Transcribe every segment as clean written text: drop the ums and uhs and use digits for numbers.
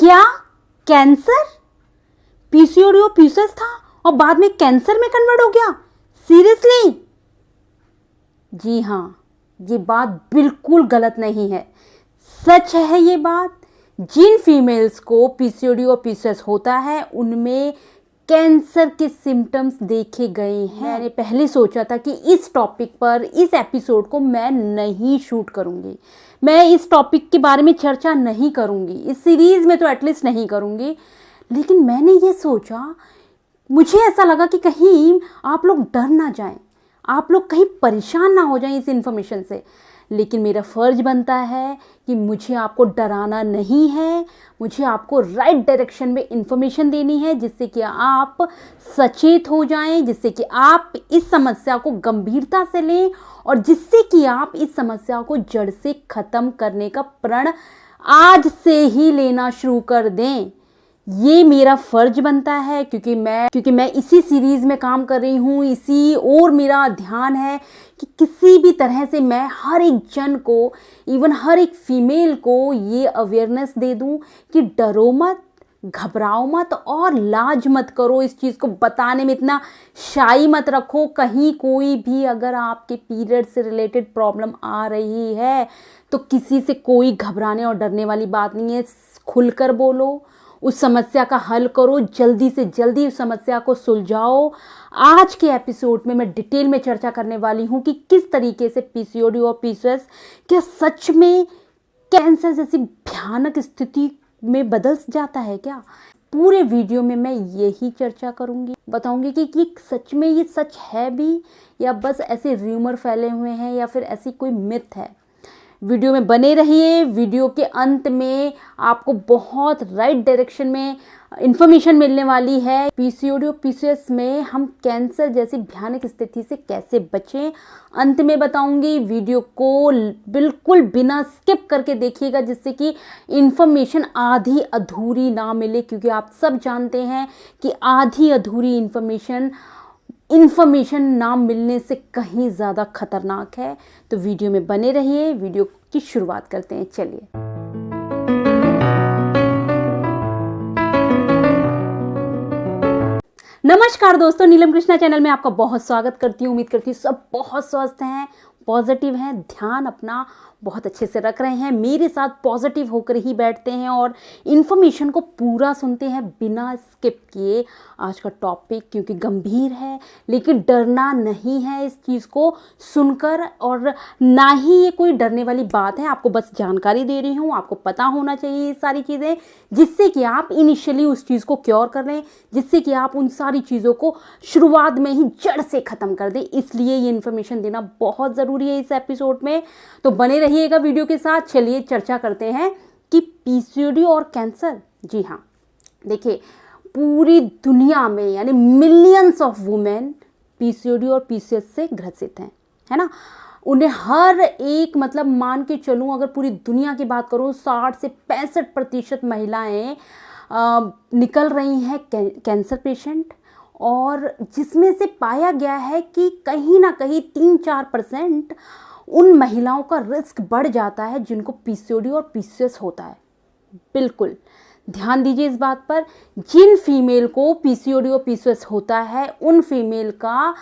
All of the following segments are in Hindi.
क्या? कैंसर? पीसीओडी और पीसीओएस था और बाद में कैंसर में कन्वर्ट हो गया? सीरियसली? जी हाँ, ये बात बिल्कुल गलत नहीं है, सच है ये बात। जिन फीमेल्स को पीसीओडी और पीसीओएस होता है उनमें कैंसर के सिम्टम्स देखे गए हैं। मैंने पहले सोचा था कि इस टॉपिक पर इस एपिसोड को मैं नहीं शूट करूंगी, मैं इस टॉपिक के बारे में चर्चा नहीं करूंगी, इस सीरीज में तो एटलीस्ट नहीं करूंगी। लेकिन मैंने ये सोचा, मुझे ऐसा लगा कि कहीं आप लोग डर ना जाएं, आप लोग कहीं परेशान ना हो जाएं इस इन्फॉर्मेशन से। लेकिन मेरा फ़र्ज बनता है कि मुझे आपको डराना नहीं है, मुझे आपको राइट डायरेक्शन में इन्फॉर्मेशन देनी है जिससे कि आप सचेत हो जाएं, जिससे कि आप इस समस्या को गंभीरता से लें और जिससे कि आप इस समस्या को जड़ से ख़त्म करने का प्रण आज से ही लेना शुरू कर दें। ये मेरा फर्ज बनता है क्योंकि मैं इसी सीरीज में काम कर रही हूँ, इसी और मेरा ध्यान है कि किसी भी तरह से मैं हर एक जन को, इवन हर एक फीमेल को ये अवेयरनेस दे दूँ कि डरो मत, घबराओ मत और लाज मत करो। इस चीज़ को बताने में इतना शाई मत रखो। कहीं कोई भी अगर आपके पीरियड से रिलेटेड प्रॉब्लम आ रही है तो किसी से कोई घबराने और डरने वाली बात नहीं है। खुलकर बोलो, उस समस्या का हल करो, जल्दी से जल्दी उस समस्या को सुलझाओ। आज के एपिसोड में मैं डिटेल में चर्चा करने वाली हूँ कि किस तरीके से पीसीओडी और पीसीओएस क्या सच में कैंसर जैसी भयानक स्थिति में बदल जाता है क्या। पूरे वीडियो में मैं यही चर्चा करूँगी, बताऊँगी कि सच में ये सच है भी या बस ऐसे र्यूमर फैले हुए हैं या फिर ऐसी कोई मिथ है। वीडियो में बने रहिए। वीडियो के अंत में आपको बहुत राइट डायरेक्शन में इंफॉर्मेशन मिलने वाली है। पीसीओडी और पीसीओएस में हम कैंसर जैसी भयानक स्थिति से कैसे बचें, अंत में बताऊंगी। वीडियो को बिल्कुल बिना स्किप करके देखिएगा जिससे कि इंफॉर्मेशन आधी अधूरी ना मिले, क्योंकि आप सब जानते हैं कि आधी अधूरी इन्फॉर्मेशन ना मिलने से कहीं ज़्यादा खतरनाक है। तो वीडियो में बने रहिए। वीडियो की शुरुआत करते हैं, चलिए। नमस्कार दोस्तों, नीलम कृष्णा चैनल में आपका बहुत स्वागत करती हूँ। उम्मीद करती हूँ सब बहुत स्वस्थ हैं, पॉजिटिव हैं, ध्यान अपना बहुत अच्छे से रख रहे हैं, मेरे साथ पॉजिटिव होकर ही बैठते हैं और इन्फॉर्मेशन को पूरा सुनते हैं बिना स्किप किए। आज का टॉपिक क्योंकि गंभीर है, लेकिन डरना नहीं है इस चीज़ को सुनकर, और ना ही ये कोई डरने वाली बात है। आपको बस जानकारी दे रही हूँ, आपको पता होना चाहिए ये सारी चीज़ें, जिससे कि आप इनिशियली उस चीज़ को क्योर कर लें, जिससे कि आप उन सारी चीज़ों को शुरुआत में ही जड़ से ख़त्म कर दें। इसलिए ये इन्फॉर्मेशन देना बहुत ज़रूरी है इस एपिसोड में। तो बने रहिएगा वीडियो के साथ। चलिए चर्चा करते हैं कि पीसीओडी और कैंसर। जी हाँ, देखिए पूरी दुनिया में यानी मिलियंस ऑफ वुमेन पीसीओडी और पीसीओएस से ग्रसित हैं, है ना। उन्हें हर एक, मतलब मान के चलूँ अगर पूरी दुनिया की बात करूँ, 60 से 65% महिलाएं निकल रही हैं कैंसर पेशेंट, और जिसमें से पाया गया है कि कहीं ना कहीं 3-4% उन महिलाओं का रिस्क बढ़ जाता है जिनको पीसीओडी और पीसीओएस होता है। बिल्कुल ध्यान दीजिए इस बात पर। जिन फीमेल को पीसीओडी और पीसीओएस होता है उन फीमेल का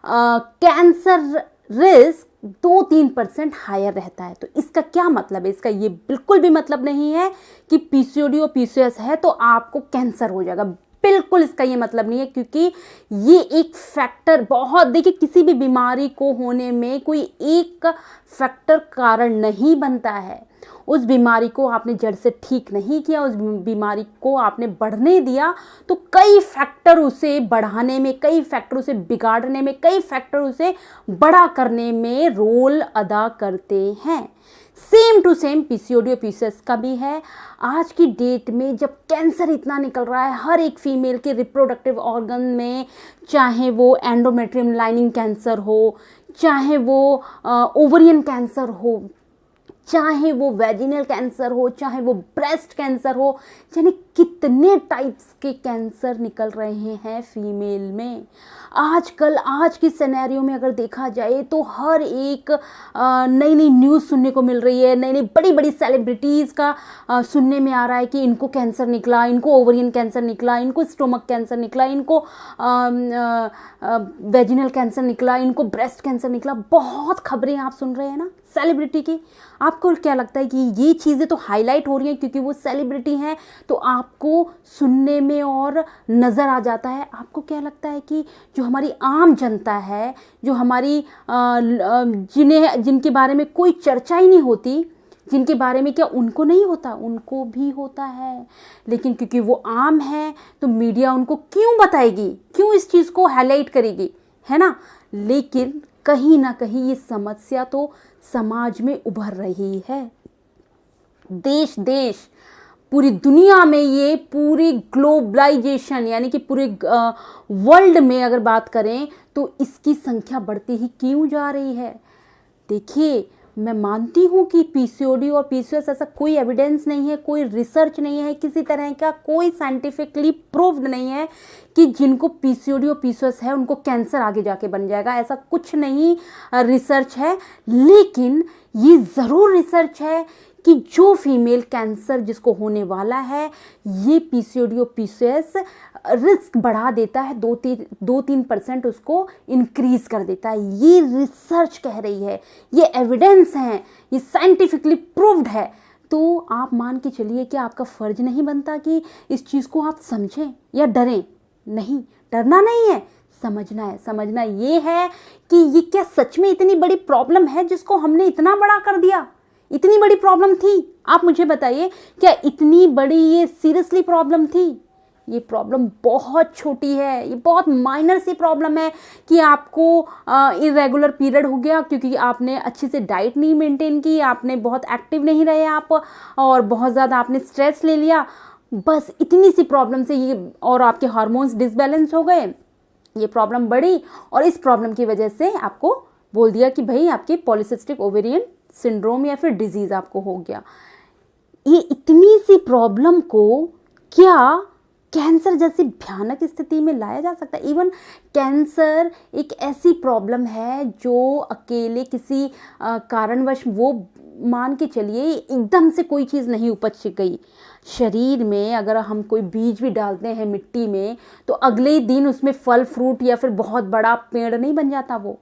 कैंसर रिस्क 2-3% हायर रहता है। तो इसका क्या मतलब है? इसका ये बिल्कुल भी मतलब नहीं है कि पीसीओडी और पीसीओएस है तो आपको कैंसर हो जाएगा। बिल्कुल इसका ये मतलब नहीं है, क्योंकि ये एक फैक्टर बहुत, देखिए किसी भी बीमारी को होने में कोई एक फैक्टर कारण नहीं बनता है। उस बीमारी को आपने जड़ से ठीक नहीं किया, उस बीमारी को आपने बढ़ने दिया, तो कई फैक्टर उसे बढ़ाने में, कई फैक्टर उसे बिगाड़ने में, कई फैक्टर उसे बड़ा करने में रोल अदा करते हैं। सेम टू सेम पीसीओडी और पीसीओएस का भी है। आज की डेट में जब कैंसर इतना निकल रहा है हर एक फीमेल के रिप्रोडक्टिव ऑर्गन में, चाहे वो एंडोमेट्रियम लाइनिंग कैंसर हो, चाहे वो ओवरियन कैंसर हो, चाहे वो वेजिनल कैंसर हो, चाहे वो ब्रेस्ट कैंसर हो, यानी कितने टाइप्स के कैंसर निकल रहे हैं फीमेल में। आजकल आज के सिनेरियो में अगर देखा जाए तो हर एक नई नई न्यूज़ सुनने को मिल रही है, नई नई बड़ी बड़ी सेलिब्रिटीज़ का सुनने में आ रहा है कि इनको कैंसर निकला, इनको ओवरियन कैंसर निकला, इनको स्टोमक कैंसर निकला, इनको वेजिनल कैंसर निकला, इनको ब्रेस्ट कैंसर निकला। बहुत खबरें आप सुन रहे हैं ना सेलिब्रिटी की। आपको क्या लगता है कि ये चीज़ें तो हाईलाइट हो रही हैं क्योंकि वो सेलिब्रिटी हैं, तो आपको सुनने में और नज़र आ जाता है। आपको क्या लगता है कि जो हमारी आम जनता है, जो हमारी जिनके बारे में कोई चर्चा ही नहीं होती, जिनके बारे में क्या उनको नहीं होता? उनको भी होता है, लेकिन क्योंकि वो आम है तो मीडिया उनको क्यों बताएगी, क्यों इस चीज़ को हाईलाइट करेगी, है ना। लेकिन कहीं ना कहीं ये समस्या तो समाज में उभर रही है। देश देश पूरी दुनिया में, ये पूरी ग्लोबलाइजेशन यानी कि पूरे वर्ल्ड में अगर बात करें तो इसकी संख्या बढ़ती ही क्यों जा रही है। देखिए, मैं मानती हूँ कि पीसीओडी और पीसीओएस ऐसा कोई एविडेंस नहीं है, कोई रिसर्च नहीं है, किसी तरह का कोई साइंटिफिकली प्रूव्ड नहीं है कि जिनको पीसीओडी और पीसीओएस है उनको कैंसर आगे जाके बन जाएगा। ऐसा कुछ नहीं रिसर्च है। लेकिन ये ज़रूर रिसर्च है कि जो फीमेल कैंसर जिसको होने वाला है, ये पीसीओडी और पीसीओएस रिस्क बढ़ा देता है, 2-3% उसको इंक्रीज कर देता है। ये रिसर्च कह रही है, ये एविडेंस है, ये साइंटिफिकली प्रूव्ड है। तो आप मान के चलिए कि आपका फ़र्ज नहीं बनता कि इस चीज़ को आप समझें या डरें। नहीं, डरना नहीं है, समझना है। समझना ये है कि ये क्या सच में इतनी बड़ी प्रॉब्लम है जिसको हमने इतना बड़ा कर दिया। इतनी बड़ी प्रॉब्लम थी? आप मुझे बताइए, क्या इतनी बड़ी ये सीरियसली प्रॉब्लम थी? ये प्रॉब्लम बहुत छोटी है, ये बहुत माइनर सी प्रॉब्लम है कि आपको इरेगुलर पीरियड हो गया क्योंकि आपने अच्छे से डाइट नहीं मेंटेन की, आपने बहुत एक्टिव नहीं रहे आप, और बहुत ज़्यादा आपने स्ट्रेस ले लिया। बस इतनी सी प्रॉब्लम से ये, और आपके हार्मोन्स डिसबैलेंस हो गए, ये प्रॉब्लम बढ़ी, और इस प्रॉब्लम की वजह से आपको बोल दिया कि भाई आपके पॉलीसिस्टिक ओवेरियन सिंड्रोम या फिर डिजीज़ आपको हो गया। ये इतनी सी प्रॉब्लम को क्या कैंसर जैसी भयानक स्थिति में लाया जा सकता है? इवन कैंसर एक ऐसी प्रॉब्लम है जो अकेले किसी कारणवश, वो मान के चलिए एकदम से कोई चीज़ नहीं उपज गई शरीर में। अगर हम कोई बीज भी डालते हैं मिट्टी में तो अगले दिन उसमें फल फ्रूट या फिर बहुत बड़ा पेड़ नहीं बन जाता। वो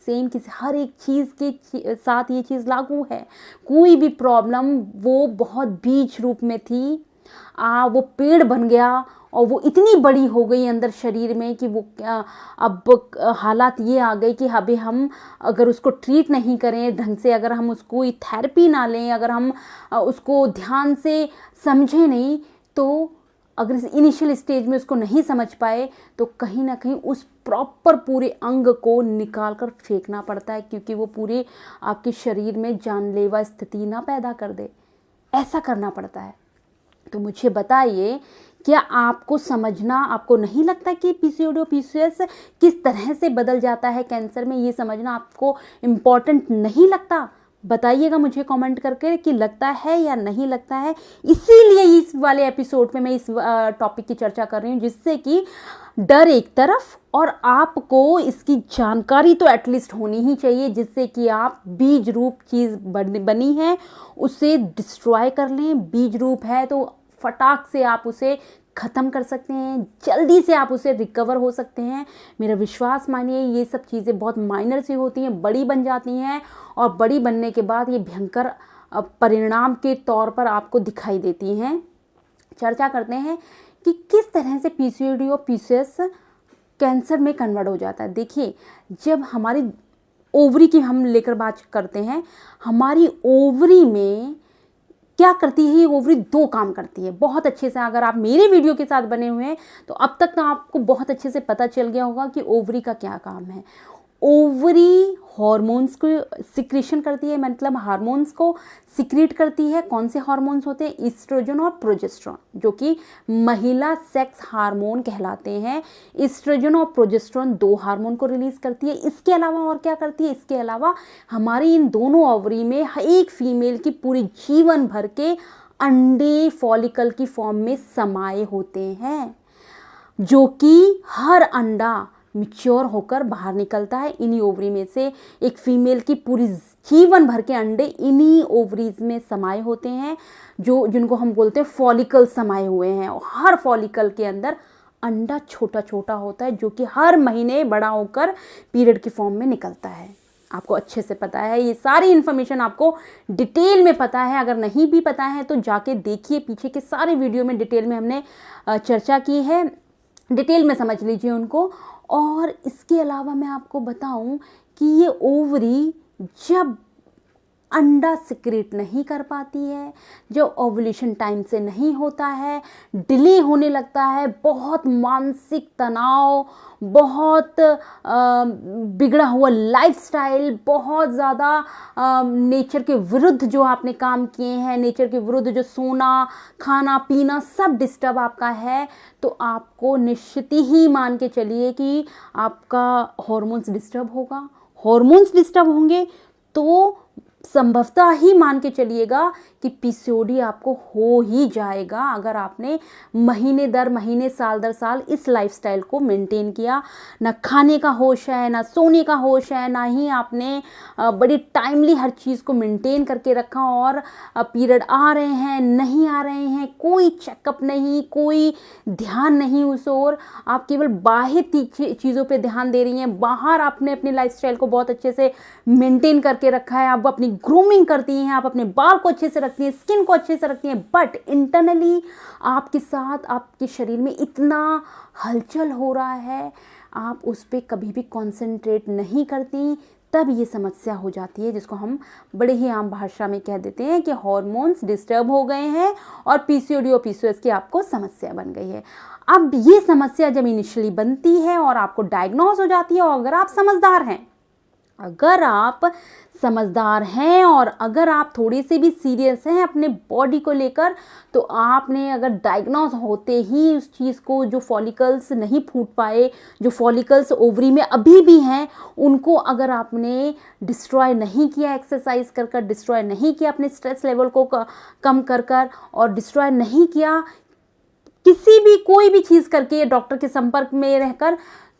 सेम किसी हर एक चीज़ के साथ ये चीज़ लागू है। कोई भी प्रॉब्लम वो बहुत बीज रूप में थी, वो पेड़ बन गया और वो इतनी बड़ी हो गई अंदर शरीर में कि वो अब हालात ये आ गई कि अभी हम अगर उसको ट्रीट नहीं करें ढंग से, अगर हम उसको थेरेपी ना लें, अगर हम उसको ध्यान से समझें नहीं, तो अगर इस इनिशियल स्टेज में उसको नहीं समझ पाए तो कहीं ना कहीं उस प्रॉपर पूरे अंग को निकाल कर फेंकना पड़ता है, क्योंकि वो पूरे आपके शरीर में जानलेवा स्थिति ना पैदा कर दे। ऐसा करना पड़ता है। तो मुझे बताइए, क्या आपको समझना, आपको नहीं लगता कि पीसीओडी और पीसीओएस किस तरह से बदल जाता है कैंसर में, ये समझना आपको इम्पॉर्टेंट नहीं लगता? बताइएगा मुझे कमेंट करके कि लगता है या नहीं लगता है। इसीलिए इस वाले एपिसोड में मैं इस टॉपिक की चर्चा कर रही हूँ, जिससे कि डर एक तरफ और आपको इसकी जानकारी तो एटलीस्ट होनी ही चाहिए, जिससे कि आप बीज रूप चीज़ बनी है उसे डिस्ट्रॉय कर लें। बीज रूप है तो फटाक से आप उसे ख़त्म कर सकते हैं, जल्दी से आप उसे रिकवर हो सकते हैं। मेरा विश्वास मानिए, ये सब चीज़ें बहुत माइनर सी होती हैं, बड़ी बन जाती हैं, और बड़ी बनने के बाद ये भयंकर परिणाम के तौर पर आपको दिखाई देती हैं। चर्चा करते हैं कि किस तरह से पीसीओडी और पीसीओएस कैंसर में कन्वर्ट हो जाता है। देखिए, जब हमारी ओवरी की हम लेकर बात करते हैं, हमारी ओवरी में क्या करती है, ये ओवरी 2 काम करती है बहुत अच्छे से। अगर आप मेरे वीडियो के साथ बने हुए हैं तो अब तक तो आपको बहुत अच्छे से पता चल गया होगा कि ओवरी का क्या काम है। ओवरी हार्मोन्स को सिक्रीशन करती है, मतलब हार्मोन्स को सिक्रीट करती है। कौन से हार्मोन्स होते हैं? ईस्ट्रोजन और प्रोजेस्टेरॉन, जो कि महिला सेक्स हार्मोन कहलाते हैं। ईस्ट्रोजन और प्रोजेस्टेरॉन 2 हार्मोन को रिलीज करती है। इसके अलावा और क्या करती है? इसके अलावा हमारी इन दोनों ओवरी में एक फीमेल की पूरी जीवन भर के अंडे फॉलिकल की फॉर्म में समाये होते हैं, जो कि हर अंडा मिच्योर होकर बाहर निकलता है। इन्हीं ओवरी में से एक फीमेल की पूरी जीवन भर के अंडे इन्हीं ओवरीज में समाये होते हैं, जिनको हम बोलते हैं फॉलिकल समाये हुए हैं। और हर फॉलिकल के अंदर अंडा छोटा छोटा होता है, जो कि हर महीने बड़ा होकर पीरियड की फॉर्म में निकलता है। आपको अच्छे से पता है, ये सारी इन्फॉर्मेशन आपको डिटेल में पता है। अगर नहीं भी पता है तो जाके देखिए, पीछे के सारे वीडियो में डिटेल में हमने चर्चा की है, डिटेल में समझ लीजिए उनको। और इसके अलावा मैं आपको बताऊं कि ये ओवरी जब अंडा सिक्रेट नहीं कर पाती है, जब ओव्यूलेशन टाइम से नहीं होता है, डिले होने लगता है, बहुत मानसिक तनाव, बहुत बिगड़ा हुआ लाइफस्टाइल, बहुत ज़्यादा नेचर के विरुद्ध जो आपने काम किए हैं, नेचर के विरुद्ध जो सोना खाना पीना सब डिस्टर्ब आपका है, तो आपको निश्चित ही मान के चलिए कि आपका हार्मोन्स डिस्टर्ब होगा। हार्मोन्स डिस्टर्ब होंगे तो संभवतः ही मान के चलिएगा कि पीसीओडी आपको हो ही जाएगा, अगर आपने महीने दर महीने साल दर साल इस लाइफस्टाइल को मेंटेन किया। ना खाने का होश है, ना सोने का होश है, ना ही आपने बड़ी टाइमली हर चीज़ को मेंटेन करके रखा। और पीरियड आ रहे हैं नहीं आ रहे हैं, कोई चेकअप नहीं, कोई ध्यान नहीं उस ओर, आप केवल बाह्य चीज़ों पे ध्यान दे रही हैं। बाहर आपने अपनी लाइफस्टाइल को बहुत अच्छे से मेंटेन करके रखा है, आप अपनी ग्रूमिंग करती हैं, आप अपने बाल को अच्छे से रखती हैं, स्किन को अच्छे से रखती हैं, बट इंटरनली आपके साथ आपके शरीर में इतना हलचल हो रहा है, आप उस पर कभी भी कॉन्सेंट्रेट नहीं करती, तब ये समस्या हो जाती है, जिसको हम बड़े ही आम भाषा में कह देते हैं कि हार्मोन्स डिस्टर्ब हो गए हैं और पीसीओडी और पीसीओएस की आपको समस्या बन गई है। अब ये समस्या जब इनिशियली बनती है और आपको डायग्नोज हो जाती है, और अगर आप समझदार हैं और अगर आप थोड़े से भी सीरियस हैं अपने बॉडी को लेकर, तो आपने अगर डायग्नोज होते ही उस चीज़ को, जो फॉलिकल्स नहीं फूट पाए, जो फॉलिकल्स ओवरी में अभी भी हैं, उनको अगर आपने डिस्ट्रॉय नहीं किया, एक्सरसाइज कर डिस्ट्रॉय नहीं किया, अपने स्ट्रेस लेवल को कम कर और डिस्ट्रॉय नहीं किया किसी भी कोई भी चीज़ करके, डॉक्टर के संपर्क में रहकर,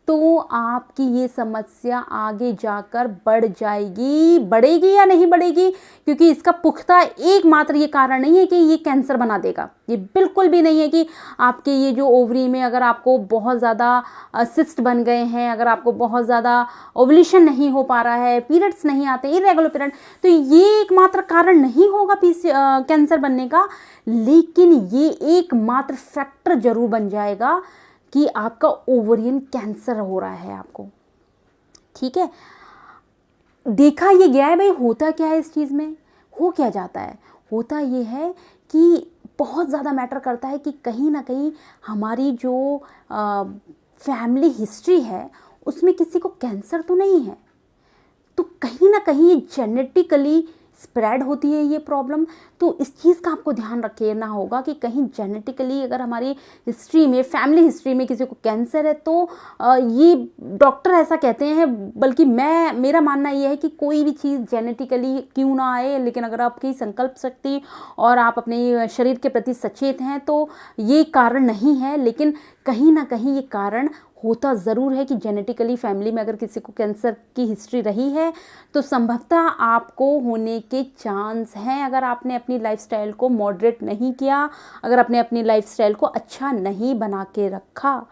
तो आपकी ये समस्या आगे जाकर बढ़ जाएगी। बढ़ेगी या नहीं बढ़ेगी, क्योंकि इसका पुख्ता एकमात्र ये कारण नहीं है कि ये कैंसर बना देगा। ये बिल्कुल भी नहीं है कि आपके ये जो ओवरी में अगर आपको बहुत ज़्यादा सिस्ट बन गए हैं, अगर आपको बहुत ज़्यादा ओवुलेशन नहीं हो पा रहा है, पीरियड्स नहीं आते, इरेगुलर पीरियड, तो ये एकमात्र कारण नहीं होगा कैंसर बनने का, लेकिन ये एकमात्र फैक्टर जरूर बन जाएगा कि आपका ओवरियन कैंसर हो रहा है आपको। ठीक है, देखा ये गया है भाई, होता क्या है इस चीज़ में, हो क्या जाता है, होता ये है कि बहुत ज़्यादा मैटर करता है कि कहीं ना कहीं हमारी जो फैमिली हिस्ट्री है उसमें किसी को कैंसर तो नहीं है, तो कहीं ना कहीं ये जेनेटिकली स्प्रेड होती है ये प्रॉब्लम। तो इस चीज़ का आपको ध्यान रखना होगा कि कहीं जेनेटिकली अगर हमारी हिस्ट्री में, फैमिली हिस्ट्री में किसी को कैंसर है, तो ये डॉक्टर ऐसा कहते हैं, बल्कि मेरा मानना ये है कि कोई भी चीज़ जेनेटिकली क्यों ना आए, लेकिन अगर आपकी संकल्प शक्ति और आप अपने शरीर के प्रति सचेत हैं तो ये कारण नहीं है, लेकिन कहीं ना कहीं ये कारण होता ज़रूर है कि जेनेटिकली फैमिली में अगर किसी को कैंसर की हिस्ट्री रही है तो संभवतः आपको होने के चांस हैं, अगर आपने अपनी लाइफस्टाइल को मॉडरेट नहीं किया, अगर आपने अपनी लाइफस्टाइल को अच्छा नहीं बना के रखा,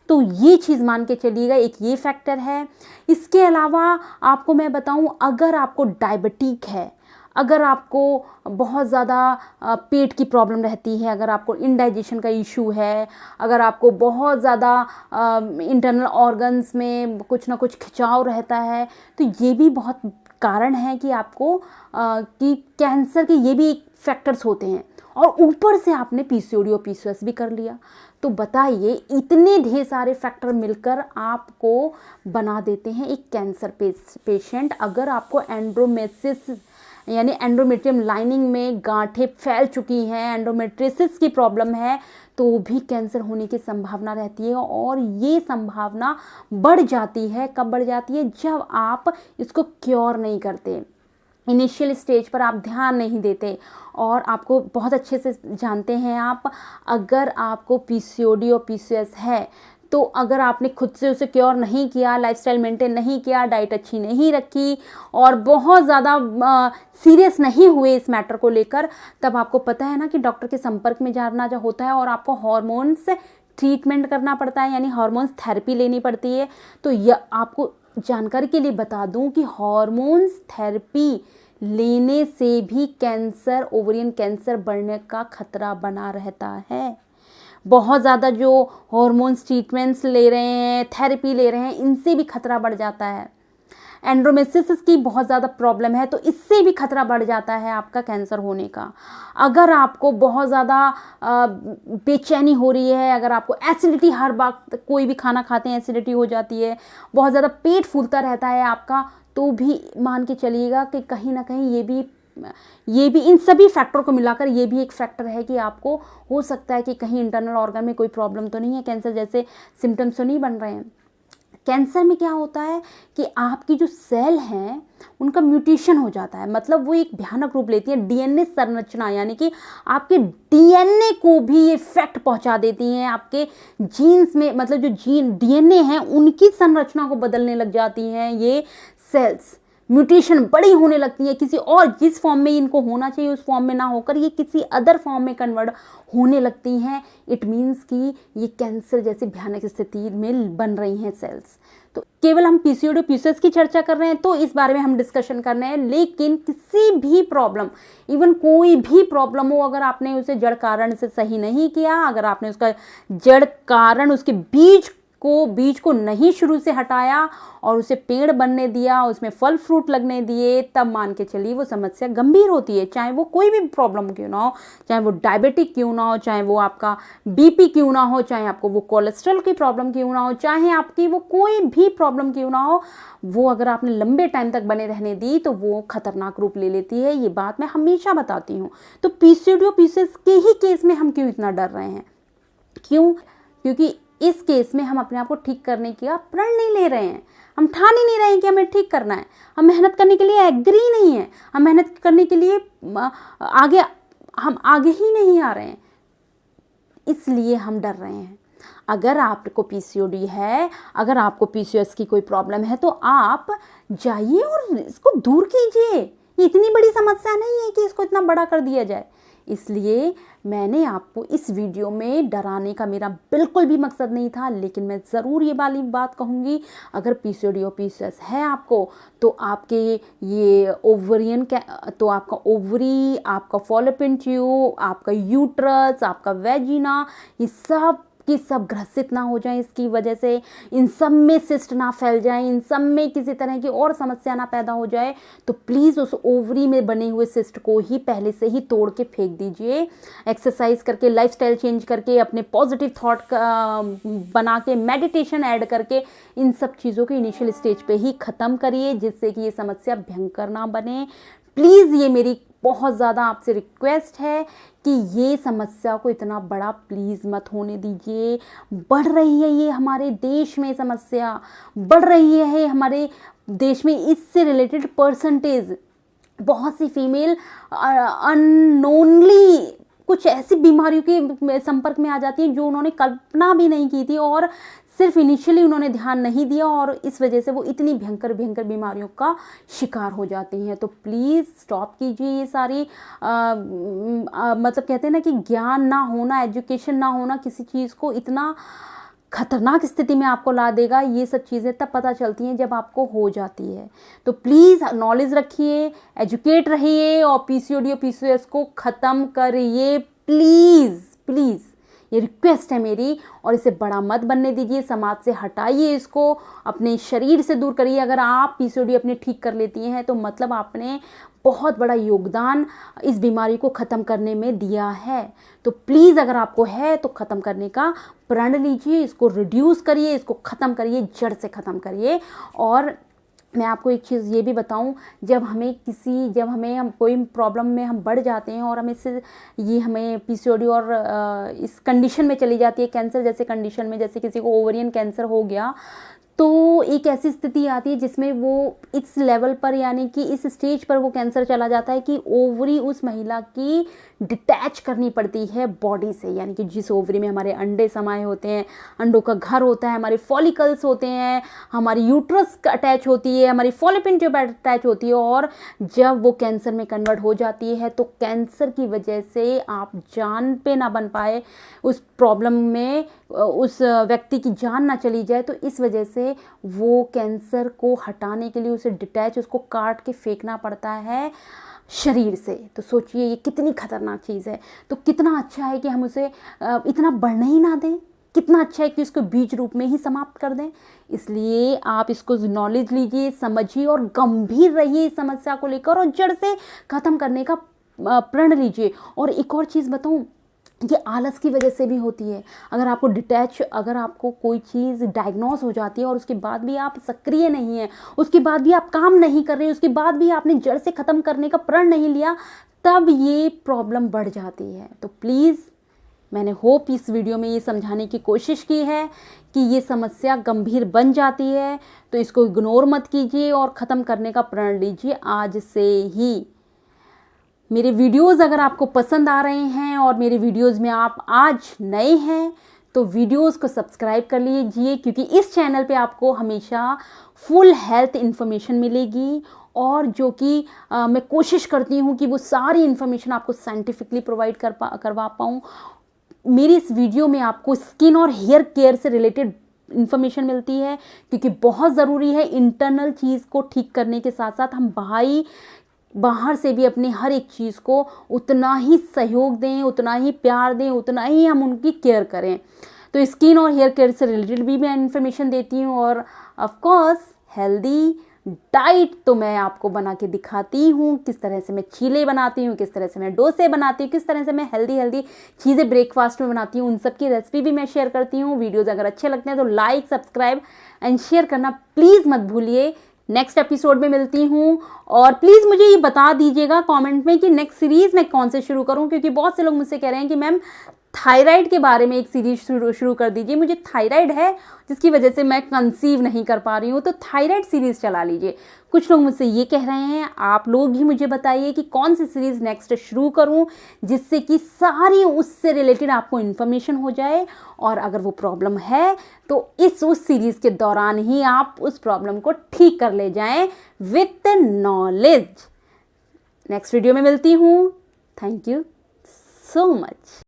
तो ये चीज़ मान के चलिएगा, एक ये फैक्टर है। इसके अलावा आपको मैं बताऊं, अगर आपको डायबिटीक है, अगर आपको बहुत ज़्यादा पेट की प्रॉब्लम रहती है, अगर आपको इंडाइजेशन का इशू है, अगर आपको बहुत ज़्यादा इंटरनल ऑर्गन्स में कुछ ना कुछ खिंचाव रहता है, तो ये भी बहुत कारण है कि आपको कि कैंसर के ये भी एक फैक्टर्स होते हैं। और ऊपर से आपने पीसीओडी और पीसीओएस भी कर लिया, तो बताइए इतने ढेर सारे फैक्टर मिलकर आपको बना देते हैं एक कैंसर पेशेंट। अगर आपको एंड्रोमेसिस यानी एंडोमेट्रियम लाइनिंग में गांठें फैल चुकी हैं, एंडोमेट्रिसिस की प्रॉब्लम है, तो भी कैंसर होने की संभावना रहती है। और ये संभावना बढ़ जाती है, कब बढ़ जाती है, जब आप इसको क्योर नहीं करते। इनिशियल स्टेज पर आप ध्यान नहीं देते और आपको बहुत अच्छे से जानते हैं आप, अगर आपको पीसीओडी और पीसीओएस है तो अगर आपने खुद से उसे क्योर नहीं किया, लाइफस्टाइल मेंटेन नहीं किया, डाइट अच्छी नहीं रखी और बहुत ज़्यादा सीरियस नहीं हुए इस मैटर को लेकर, तब आपको पता है ना कि डॉक्टर के संपर्क में जाना जो होता है और आपको हार्मोन्स ट्रीटमेंट करना पड़ता है, यानी हार्मोन्स थेरेपी लेनी पड़ती है। तो यह आपको जानकारी के लिए बता दूं कि हार्मोन्स थेरेपी लेने से भी कैंसर, ओवरियन कैंसर बढ़ने का खतरा बना रहता है। बहुत ज़्यादा जो हार्मोन्स ट्रीटमेंट्स ले रहे हैं, थेरेपी ले रहे हैं, इनसे भी खतरा बढ़ जाता है। एंड्रोमेट्रियोसिस की बहुत ज़्यादा प्रॉब्लम है तो इससे भी खतरा बढ़ जाता है आपका कैंसर होने का। अगर आपको बहुत ज़्यादा बेचैनी हो रही है, अगर आपको एसिडिटी, हर बार कोई भी खाना खाते हैं एसिडिटी हो जाती है, बहुत ज़्यादा पेट फूलता रहता है आपका, तो भी मान के चलिएगा कि कहीं ना कहीं ये भी इन सभी फैक्टर को मिलाकर ये भी एक फैक्टर है कि आपको हो सकता है कि कहीं इंटरनल ऑर्गन में कोई प्रॉब्लम तो नहीं है, कैंसर जैसे सिम्टम्स तो नहीं बन रहे हैं। कैंसर में क्या होता है कि आपकी जो सेल हैं उनका म्यूटेशन हो जाता है, मतलब वो एक भयानक रूप लेती है। डीएनए संरचना, यानी कि आपके डीएनए को भी ये इफेक्ट पहुंचा देती हैं, आपके जीन्स में, मतलब जो जीन डीएनए हैं उनकी संरचना को बदलने लग जाती हैं ये सेल्स। म्यूटेशन बड़ी होने लगती है, किसी और जिस फॉर्म में इनको होना चाहिए उस फॉर्म में ना होकर ये किसी अदर फॉर्म में कन्वर्ट होने लगती हैं। इट मीन्स कि ये कैंसर जैसी भयानक स्थिति में बन रही हैं सेल्स। तो केवल हम पीसीओडी पीसीओएस की चर्चा कर रहे हैं तो इस बारे में हम डिस्कशन कर रहे हैं, लेकिन किसी भी प्रॉब्लम, इवन कोई भी प्रॉब्लम हो, अगर आपने उसे जड़ कारण से सही नहीं किया, अगर आपने उसका जड़ कारण, उसके बीज को नहीं शुरू से हटाया और उसे पेड़ बनने दिया, उसमें फल फ्रूट लगने दिए, तब मान के चलिए वो समस्या गंभीर होती है। चाहे वो कोई भी प्रॉब्लम क्यों ना हो, चाहे वो डायबिटिक क्यों ना हो, चाहे वो आपका बीपी क्यों ना हो, चाहे आपको वो कोलेस्ट्रॉल की प्रॉब्लम क्यों ना हो, चाहे आपकी वो कोई भी प्रॉब्लम क्यों ना हो, वो अगर आपने लंबे टाइम तक बने रहने दी तो वो खतरनाक रूप ले लेती है। ये बात मैं हमेशा बताती हूँ। तो पीसीओडी और पीसीओएस के ही केस में हम क्यों इतना डर रहे हैं? क्योंकि इस केस में हम अपने आप को ठीक करने का प्रण नहीं ले रहे हैं, हम ठान ही नहीं रहे हैं कि हमें ठीक करना है, हम मेहनत करने के लिए एग्री नहीं है, हम मेहनत करने के लिए आगे ही नहीं आ रहे हैं, इसलिए हम डर रहे हैं। अगर आपको पीसीओडी है, अगर आपको पीसीओएस की कोई प्रॉब्लम है तो आप जाइए और इसको दूर कीजिए। ये इतनी बड़ी समस्या नहीं है कि इसको इतना बड़ा कर दिया जाए। इसलिए मैंने आपको इस वीडियो में डराने का मेरा बिल्कुल भी मकसद नहीं था, लेकिन मैं ज़रूर ये वाली बात कहूँगी, अगर पीसीओडी और पीसीओएस है आपको तो आपके ये तो आपका ओवरी, आपका फॉलोपियन ट्यूब, आपका यूट्रस, आपका वेजिना, ये सब कि सब ग्रसित ना हो जाएं इसकी वजह से, इन सब में सिस्ट ना फैल जाएं, इन सब में किसी तरह की और समस्या ना पैदा हो जाए, तो प्लीज़ उस ओवरी में बने हुए सिस्ट को ही पहले से ही तोड़ के फेंक दीजिए। एक्सरसाइज करके, लाइफस्टाइल चेंज करके, अपने पॉजिटिव थॉट बना के, मेडिटेशन ऐड करके इन सब चीज़ों को इनिशियल स्टेज पे ही ख़त्म करिए, जिससे कि ये समस्या भयंकर ना बने। प्लीज़ ये मेरी बहुत ज़्यादा आपसे रिक्वेस्ट है कि ये समस्या को इतना बड़ा प्लीज़ मत होने दीजिए। बढ़ रही है ये हमारे देश में, समस्या बढ़ रही है हमारे देश में। इससे रिलेटेड परसेंटेज, बहुत सी फीमेल अननोनली कुछ ऐसी बीमारियों के संपर्क में आ जाती हैं जो उन्होंने कल्पना भी नहीं की थी, और सिर्फ इनिशियली उन्होंने ध्यान नहीं दिया और इस वजह से वो इतनी भयंकर भयंकर बीमारियों का शिकार हो जाती हैं। तो प्लीज़ स्टॉप कीजिए ये सारी मतलब कहते हैं ना कि ज्ञान ना होना, एजुकेशन ना होना किसी चीज़ को इतना खतरनाक स्थिति में आपको ला देगा। ये सब चीज़ें तब पता चलती हैं जब आपको हो जाती है। तो प्लीज़ नॉलेज रखिए, एजुकेट रहिए और पीसीओडी और पीसीओएस को ख़त्म करिए प्लीज़ प्लीज़। ये रिक्वेस्ट है मेरी, और इसे बड़ा मत बनने दीजिए, समाज से हटाइए इसको, अपने शरीर से दूर करिए। अगर आप पीसीओडी अपने ठीक कर लेती हैं तो मतलब आपने बहुत बड़ा योगदान इस बीमारी को ख़त्म करने में दिया है। तो प्लीज़ अगर आपको है तो ख़त्म करने का प्रण लीजिए, इसको रिड्यूस करिए, इसको ख़त्म करिए, जड़ से ख़त्म करिए। और मैं आपको एक चीज़ ये भी बताऊं, जब हम कोई प्रॉब्लम में हम बढ़ जाते हैं और हमें पीसीओडी और इस कंडीशन में चली जाती है, कैंसर जैसे कंडीशन में, जैसे किसी को ओवरियन कैंसर हो गया, तो एक ऐसी स्थिति आती है जिसमें वो इस लेवल पर यानी कि इस स्टेज पर वो कैंसर चला जाता है कि ओवरी उस महिला की डिटैच करनी पड़ती है बॉडी से, यानी कि जिस ओवरी में हमारे अंडे समाये होते हैं, अंडों का घर होता है, हमारे फॉलिकल्स होते हैं, हमारी यूट्रस अटैच होती है, हमारी फॉलिपिन ट्यूब अटैच होती है, और जब वो कैंसर में कन्वर्ट हो जाती है तो कैंसर की वजह से आप जान पे ना बन पाए, उस प्रॉब्लम में उस व्यक्ति की जान ना चली जाए, तो इस वजह से वो कैंसर को हटाने के लिए उसे डिटैच, उसको काट के फेंकना पड़ता है शरीर से। तो सोचिए ये कितनी खतरनाक चीज़ है। तो कितना अच्छा है कि हम उसे इतना बढ़ने ही ना दें, कितना अच्छा है कि उसको बीज रूप में ही समाप्त कर दें। इसलिए आप इसको नॉलेज लीजिए, समझिए और गंभीर रहिए इस समस्या को लेकर, और जड़ से ख़त्म करने का प्रण लीजिए। और एक और चीज़ बताऊं, ये आलस की वजह से भी होती है। अगर आपको अगर आपको कोई चीज़ डायग्नोस हो जाती है और उसके बाद भी आप सक्रिय नहीं हैं, उसके बाद भी आप काम नहीं कर रहे, उसके बाद भी आपने जड़ से ख़त्म करने का प्रण नहीं लिया, तब ये प्रॉब्लम बढ़ जाती है। तो प्लीज़, मैंने होप इस वीडियो में ये समझाने की कोशिश की है कि ये समस्या गंभीर बन जाती है तो इसको इग्नोर मत कीजिए और ख़त्म करने का प्रण लीजिए आज से ही। मेरे वीडियोज़ अगर आपको पसंद आ रहे हैं और मेरे वीडियोज़ में आप आज नए हैं तो वीडियोज़ को सब्सक्राइब कर लीजिए, क्योंकि इस चैनल पे आपको हमेशा फुल हेल्थ इन्फॉर्मेशन मिलेगी, और जो कि मैं कोशिश करती हूँ कि वो सारी इन्फॉर्मेशन आपको साइंटिफिकली प्रोवाइड करवा पाऊँ। मेरी इस वीडियो में आपको स्किन और हेयर केयर से रिलेटेड इन्फॉर्मेशन मिलती है, क्योंकि बहुत ज़रूरी है इंटरनल चीज़ को ठीक करने के साथ साथ हम बाहर से भी अपनी हर एक चीज़ को उतना ही सहयोग दें, उतना ही प्यार दें, उतना ही हम उनकी केयर करें। तो स्किन और हेयर केयर से रिलेटेड भी मैं इन्फॉर्मेशन देती हूँ, और ऑफ कोर्स हेल्दी डाइट तो मैं आपको बना के दिखाती हूँ, किस तरह से मैं चीले बनाती हूँ, किस तरह से मैं डोसे बनाती हूँ, किस तरह से मैं हेल्दी चीज़ें ब्रेकफास्ट में बनाती हूँ, उन सब की रेसिपी भी मैं शेयर करती हूँ। वीडियोज़ अगर अच्छे लगते हैं तो लाइक, सब्सक्राइब एंड शेयर करना प्लीज़ मत भूलिए। नेक्स्ट एपिसोड में मिलती हूँ, और प्लीज़ मुझे ये बता दीजिएगा कमेंट में कि नेक्स्ट सीरीज़ मैं कौन से शुरू करूँ, क्योंकि बहुत से लोग मुझसे कह रहे हैं कि मैम थायराइड के बारे में एक सीरीज शुरू कर दीजिए। मुझे थायराइड है जिसकी वजह से मैं कंसीव नहीं कर पा रही हूँ, तो थायराइड सीरीज़ चला लीजिए। कुछ लोग मुझसे ये कह रहे हैं, आप लोग ही मुझे बताइए कि कौन सी सीरीज़ नेक्स्ट शुरू करूँ जिससे कि सारी उससे रिलेटेड आपको इन्फॉर्मेशन हो जाए, और अगर वो प्रॉब्लम है तो उस सीरीज़ के दौरान ही आप उस प्रॉब्लम को ठीक कर ले जाएं विथ नॉलेज। नेक्स्ट वीडियो में मिलती हूँ। Thank you so much.